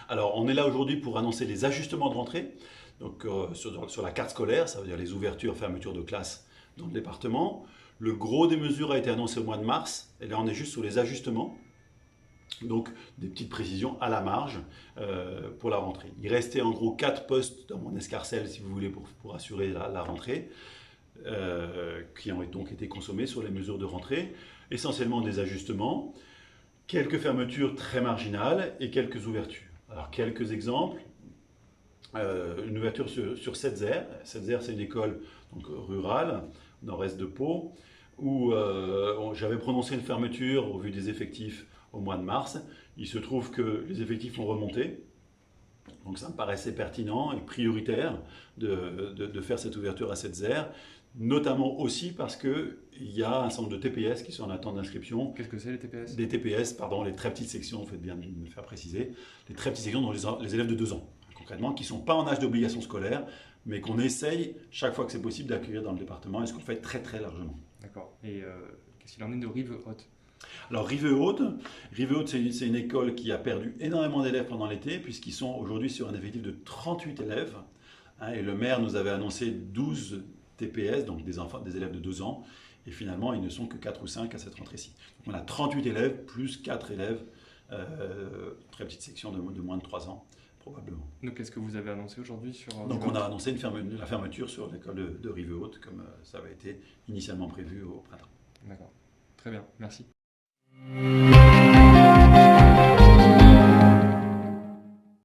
Alors, on est là aujourd'hui pour annoncer les ajustements de rentrée. Donc, sur la carte scolaire, ça veut dire les ouvertures, fermetures de classes dans le département. Le gros des mesures a été annoncé au mois de mars. Et là, on est juste sur les ajustements. Donc, des petites précisions à la marge pour la rentrée. Il restait en gros 4 postes dans mon escarcelle, si vous voulez, pour assurer la rentrée, qui ont donc été consommés sur les mesures de rentrée. Essentiellement des ajustements, quelques fermetures très marginales et quelques ouvertures. Alors, quelques exemples. Une ouverture sur Setzer. Setzer, c'est une école donc, rurale, nord-est de Pau, où j'avais prononcé une fermeture au vu des effectifs au mois de mars. Il se trouve que les effectifs ont remonté, donc ça me paraissait pertinent et prioritaire de faire cette ouverture à Setzer, notamment aussi parce qu'il y a un certain nombre de TPS qui sont en attente d'inscription. Qu'est-ce que c'est les TPS? Des TPS, pardon, les très petites sections, vous faites bien de me le faire préciser, les très petites sections dont les élèves de 2 ans, concrètement, qui ne sont pas en âge d'obligation scolaire, mais qu'on essaye, chaque fois que c'est possible, d'accueillir dans le département, et ce qu'on fait très très largement. D'accord. Et qu'est-ce qu'il en est de Rive-Haute? Alors Rive-Haute, c'est une école qui a perdu énormément d'élèves pendant l'été, puisqu'ils sont aujourd'hui sur un effectif de 38 élèves, hein, et le maire nous avait annoncé 12 TPS, donc des enfants, des élèves de 2 ans, et finalement ils ne sont que 4 ou 5 à cette rentrée-ci. Donc on a 38 élèves plus 4 élèves, très petite section de moins de 3 ans, probablement. Donc qu'est-ce que vous avez annoncé aujourd'hui sur Donc on a Rive-Haute? annoncé la fermeture sur l'école de Rive-Haute, comme ça avait été initialement prévu au printemps. D'accord. Très bien, merci.